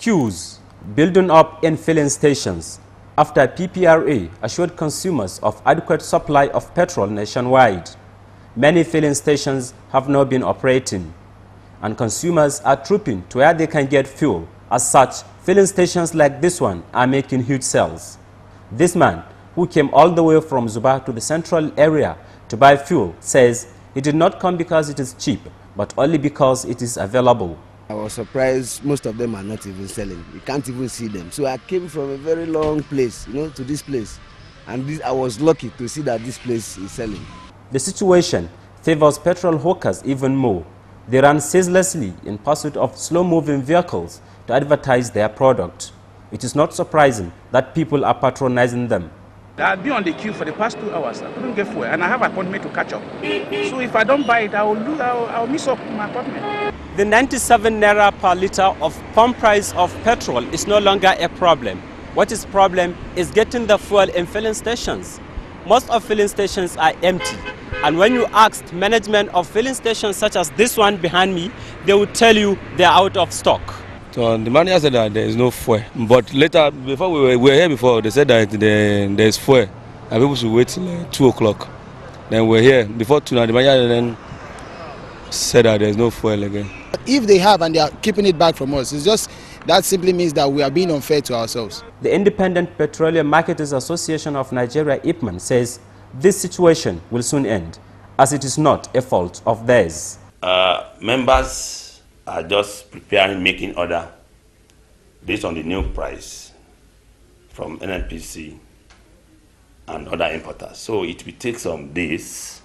Queues building up in filling stations after PPRA assured consumers of adequate supply of petrol nationwide. Many filling stations have not been operating, and consumers are trooping to where they can get fuel. As such, filling stations like this one are making huge sales. This man, who came all the way from Zuba to the central area to buy fuel, says he did not come because it is cheap, but only because it is available. I was surprised most of them are not even selling. You can't even see them. So I came from a very long place, to this place. And I was lucky to see that this place is selling. The situation favors petrol hawkers even more. They run ceaselessly in pursuit of slow-moving vehicles to advertise their product. It is not surprising that people are patronizing them. I've been on the queue for the past 2 hours. I couldn't get fuel, and I have an appointment to catch up. So if I don't buy it, I'll miss up my appointment. The 97 naira per liter of pump price of petrol is no longer a problem. What is problem is getting the fuel in filling stations. Most of filling stations are empty, and when you ask management of filling stations such as this one behind me, they will tell you they are out of stock. So the manager said that there is no fuel, but later, before we were here before, they said that there is fuel, and people should wait till 2 o'clock. Then we're here before 2 now. The manager then said that there is no fuel again. If they have and they are keeping it back from us, it's just that simply means that we are being unfair to ourselves. The Independent Petroleum Marketers Association of Nigeria, IPMAN, says this situation will soon end, as it is not a fault of theirs. Members are just preparing, making order based on the new price from NNPC and other importers. So it will take some days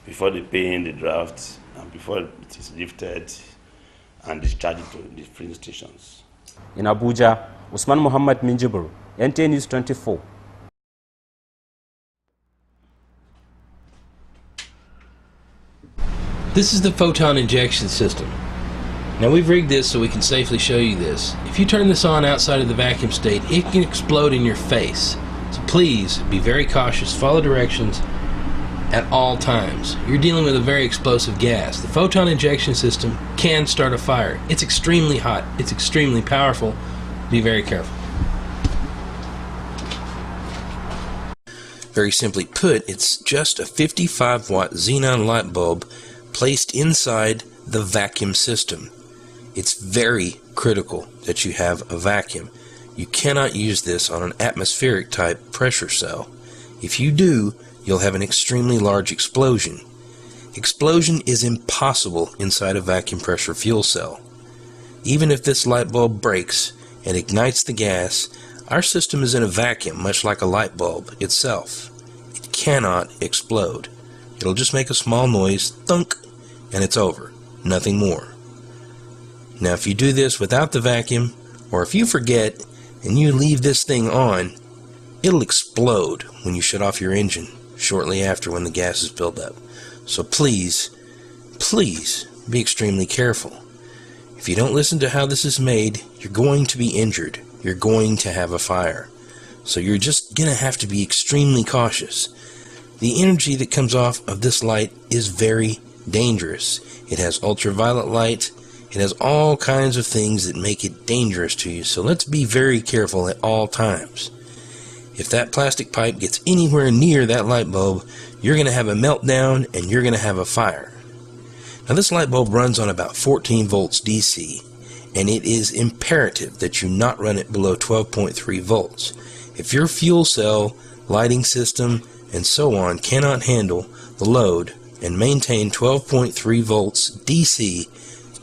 before they pay in the draft and before it is lifted and discharged to the filling stations. In Abuja, Usman Muhammad Minjibur, NTA News 24. This is the photon injection system. Now we've rigged this so we can safely show you this. If you turn this on outside of the vacuum state, it can explode in your face. So please be very cautious, follow directions at all times. You're dealing with a very explosive gas. The photon injection system can start a fire. It's extremely hot, it's extremely powerful. Be very careful. Very simply put, it's just a 55-watt xenon light bulb placed inside the vacuum system. It's very critical that you have a vacuum. You cannot use this on an atmospheric type pressure cell. If you do, you'll have an extremely large explosion. Explosion is impossible inside a vacuum pressure fuel cell. Even if this light bulb breaks and ignites the gas, our system is in a vacuum, much like a light bulb itself. It cannot explode. It'll just make a small noise, thunk, and it's over. Nothing more. Now if you do this without the vacuum, or if you forget and you leave this thing on, it'll explode when you shut off your engine shortly after when the gas is built up. So please, please be extremely careful. If you don't listen to how this is made, you're going to be injured. You're going to have a fire. So you're just going to have to be extremely cautious. The energy that comes off of this light is very dangerous. It has ultraviolet light. It has all kinds of things that make it dangerous to you. So let's be very careful at all times. If that plastic pipe gets anywhere near that light bulb, you're going to have a meltdown and you're going to have a fire. Now this light bulb runs on about 14 volts DC, and it is imperative that you not run it below 12.3 volts. If your fuel cell, lighting system, and so on cannot handle the load and maintain 12.3 volts DC,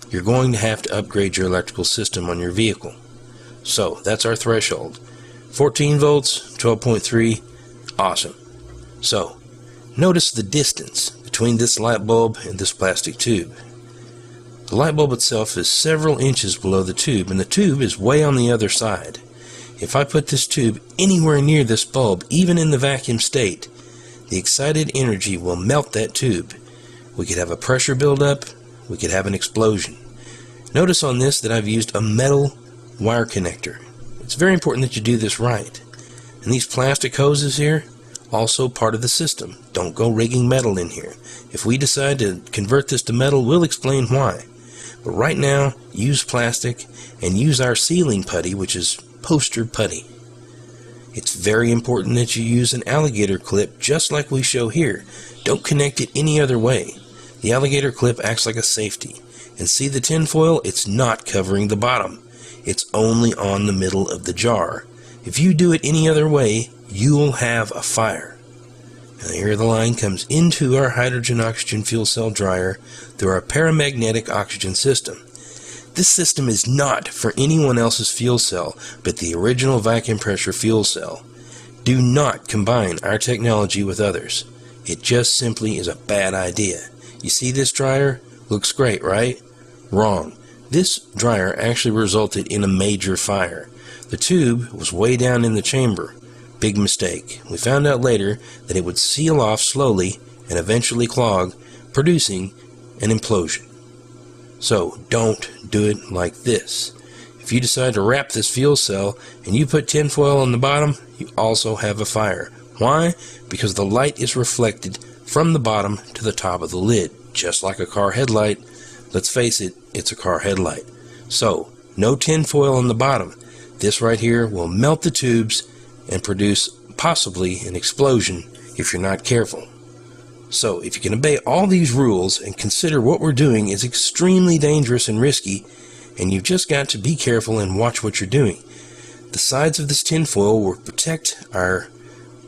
you're going to have to upgrade your electrical system on your vehicle. So that's our threshold. 14 volts, 12.3, awesome. So notice the distance between this light bulb and this plastic tube. The light bulb itself is several inches below the tube, and the tube is way on the other side. If I put this tube anywhere near this bulb, even in the vacuum state, the excited energy will melt that tube. We could have a pressure buildup, we could have an explosion. Notice on this that I've used a metal wire connector. It's very important that you do this right. And these plastic hoses here, also part of the system. Don't go rigging metal in here. If we decide to convert this to metal, we'll explain why. But right now, use plastic and use our sealing putty, which is poster putty. It's very important that you use an alligator clip just like we show here. Don't connect it any other way. The alligator clip acts like a safety. And see the tin foil? It's not covering the bottom. It's only on the middle of the jar. If you do it any other way, you'll have a fire. Now here the line comes into our hydrogen-oxygen fuel cell dryer through our paramagnetic oxygen system. This system is not for anyone else's fuel cell but the original vacuum pressure fuel cell. Do not combine our technology with others. It just simply is a bad idea. You see this dryer? Looks great, right? Wrong. This dryer actually resulted in a major fire. The tube was way down in the chamber. Big mistake. We found out later that it would seal off slowly and eventually clog, producing an implosion. So don't do it like this. If you decide to wrap this fuel cell and you put tin foil on the bottom, you also have a fire. Why? Because the light is reflected from the bottom to the top of the lid, just like a car headlight. Let's face it, it's a car headlight. So, no tin foil on the bottom. This right here will melt the tubes and produce possibly an explosion if you're not careful. So if you can obey all these rules and consider what we're doing is extremely dangerous and risky, and you've just got to be careful and watch what you're doing. The sides of this tin foil will protect our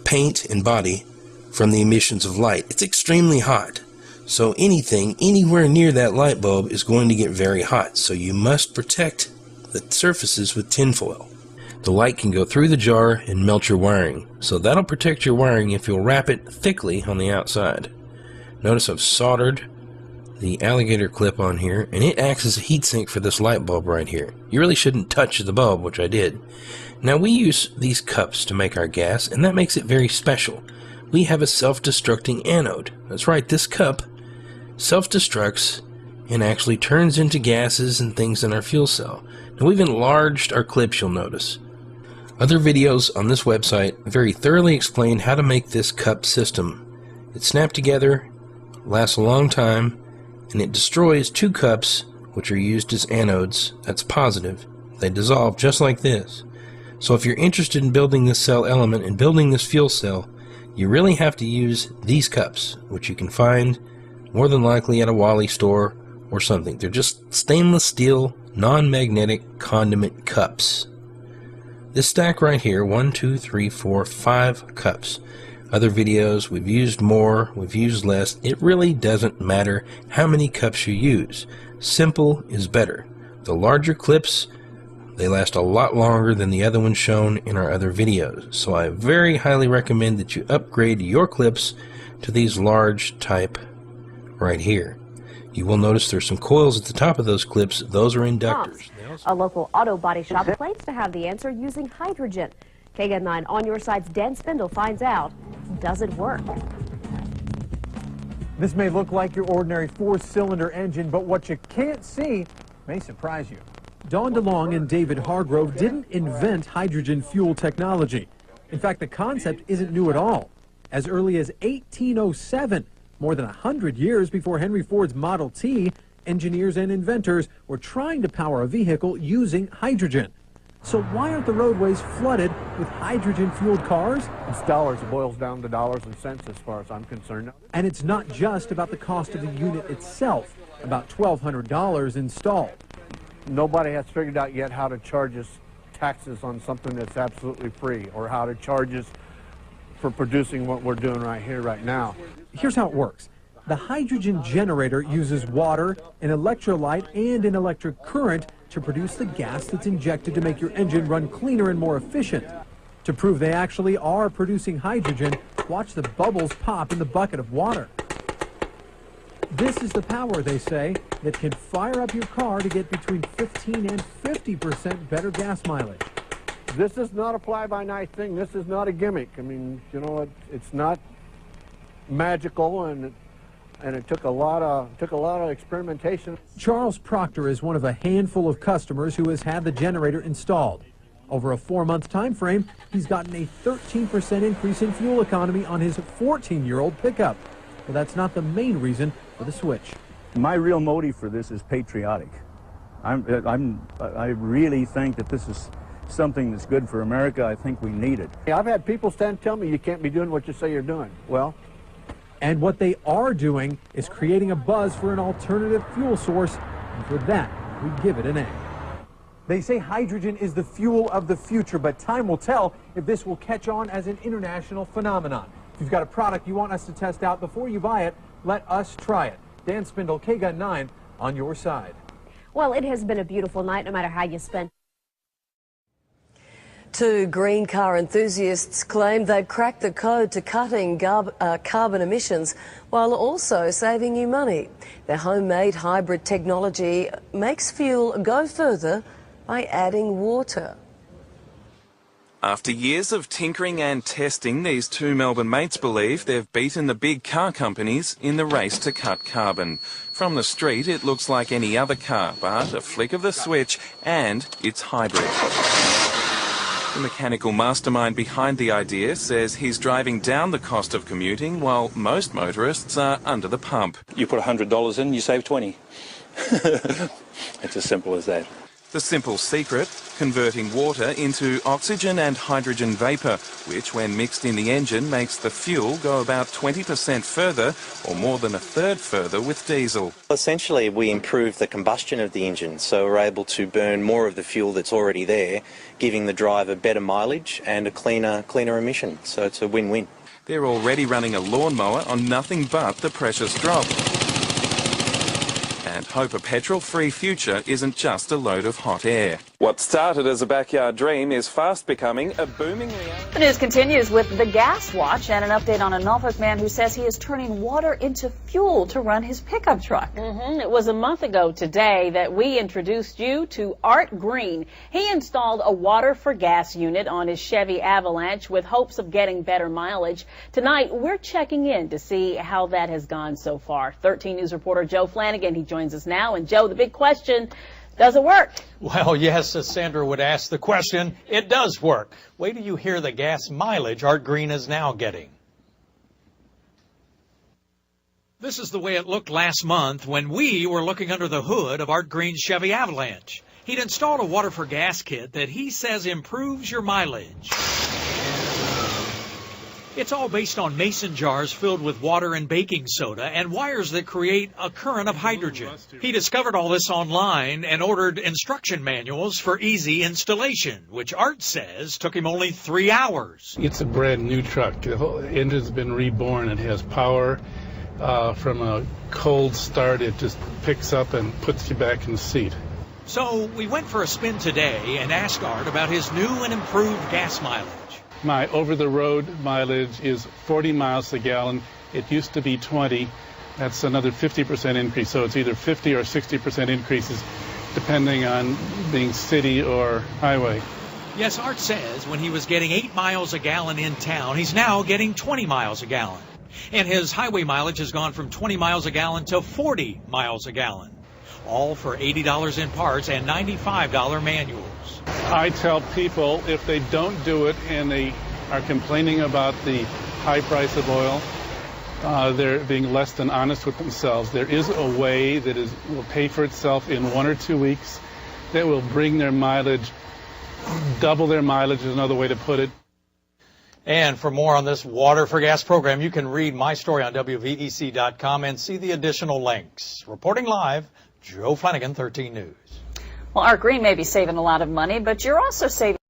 paint and body from the emissions of light. It's extremely hot. So anything anywhere near that light bulb is going to get very hot. So you must protect the surfaces with tin foil. The light can go through the jar and melt your wiring, so that'll protect your wiring if you'll wrap it thickly on the outside. Notice I've soldered the alligator clip on here, and it acts as a heatsink for this light bulb right here. You really shouldn't touch the bulb, which I did. Now we use these cups to make our gas, and that makes it very special. We have a self-destructing anode. That's right, this cup self-destructs and actually turns into gases and things in our fuel cell. Now we've enlarged our clips, you'll notice. Other videos on this website very thoroughly explain how to make this cup system. It's snapped together, lasts a long time, and it destroys two cups which are used as anodes. That's positive. They dissolve just like this. So if you're interested in building this cell element and building this fuel cell, you really have to use these cups, which you can find more than likely at a Wally store or something. They're just stainless steel, non-magnetic condiment cups. This stack right here, 1, 2, 3, 4, 5 cups. Other videos, we've used more, we've used less. It really doesn't matter how many cups you use. Simple is better. The larger clips, they last a lot longer than the other ones shown in our other videos. So I very highly recommend that you upgrade your clips to these large type right here. You will notice there's some coils at the top of those clips. Those are inductors. A local auto body shop claims to have the answer using hydrogen. KGAN 9 On Your Side's Dan Spindle finds out, does it work? This may look like your ordinary 4-cylinder engine, but what you can't see may surprise you. Don DeLong and David Hargrove didn't invent hydrogen fuel technology. In fact, the concept isn't new at all. As early as 1807, more than 100 years before Henry Ford's Model T, engineers and inventors were trying to power a vehicle using hydrogen. So why aren't the roadways flooded with hydrogen-fueled cars? It's dollars. It boils down to dollars and cents as far as I'm concerned. And it's not just about the cost of the unit itself, about $1,200 installed. Nobody has figured out yet how to charge us taxes on something that's absolutely free, or how to charge us for producing what we're doing right here, right now. Here's how it works. The hydrogen generator uses water, an electrolyte, and an electric current to produce the gas that's injected to make your engine run cleaner and more efficient. To prove they actually are producing hydrogen, watch the bubbles pop in the bucket of water. This is the power, they say, that can fire up your car to get between 15 and 50% better gas mileage. This is not a fly-by-night thing. This is not a gimmick. I mean, you know, it's not magical, and it took a lot of experimentation. Charles Proctor is one of a handful of customers who has had the generator installed. Over a 4-month time frame, he's gotten a 13% increase in fuel economy on his 14-year-old pickup. But that's not the main reason for the switch. My real motive for this is patriotic. I really think that this is something that's good for America. I think we need it. I've had people tell me you can't be doing what you say you're doing. Well, and what they are doing is creating a buzz for an alternative fuel source, and for that, we give it an A. They say hydrogen is the fuel of the future, but time will tell if this will catch on as an international phenomenon. If you've got a product you want us to test out before you buy it, let us try it. Dan Spindle, KGUN 9, on your side. Well, it has been a beautiful night, no matter how you spend. Two green car enthusiasts claim they've cracked the code to cutting carbon emissions while also saving you money. Their homemade hybrid technology makes fuel go further by adding water. After years of tinkering and testing, these two Melbourne mates believe they've beaten the big car companies in the race to cut carbon. From the street, it looks like any other car, but a flick of the switch and it's hybrid. The mechanical mastermind behind the idea says he's driving down the cost of commuting while most motorists are under the pump. You put $100 in, you save 20. It's as simple as that. The simple secret, converting water into oxygen and hydrogen vapour, which when mixed in the engine makes the fuel go about 20% further or more than a third further with diesel. Essentially we improve the combustion of the engine, so we're able to burn more of the fuel that's already there, giving the driver better mileage and a cleaner emission, so it's a win-win. They're already running a lawnmower on nothing but the precious drop. And hope a petrol-free future isn't just a load of hot air. What started as a backyard dream is fast becoming a booming reality. The news continues with the Gas Watch and an update on a Norfolk man who says he is turning water into fuel to run his pickup truck. It was a month ago today that we introduced you to Art Green. He installed a Water4gas unit on his Chevy Avalanche with hopes of getting better mileage. Tonight, we're checking in to see how that has gone so far. 13 News reporter Joe Flanagan, he joins us now. And Joe, the big question, does it work? Well, yes, as Sandra would ask the question, it does work. Wait till you hear the gas mileage Art Green is now getting. This is the way it looked last month when we were looking under the hood of Art Green's Chevy Avalanche. He'd installed a Water4gas kit that he says improves your mileage. It's all based on mason jars filled with water and baking soda and wires that create a current of hydrogen. He discovered all this online and ordered instruction manuals for easy installation, which Art says took him only 3 hours. It's a brand new truck. The whole engine's been reborn. It has power from a cold start. It just picks up and puts you back in the seat. So we went for a spin today and asked Art about his new and improved gas mileage. My over-the-road mileage is 40 miles a gallon. It used to be 20. That's another 50% increase. So it's either 50 or 60% increases depending on being city or highway. Yes, Art says when he was getting 8 miles a gallon in town, he's now getting 20 miles a gallon. And his highway mileage has gone from 20 miles a gallon to 40 miles a gallon. All for $80 in parts and $95 manuals. I tell people if they don't do it and they are complaining about the high price of oil, they're being less than honest with themselves. There is a way that will pay for itself in 1 or 2 weeks that will bring their mileage, double their mileage is another way to put it. And for more on this Water4gas program, you can read my story on WVEC.com and see the additional links. Reporting live, Joe Flanagan, 13 News. Well, Art Green may be saving a lot of money, but you're also saving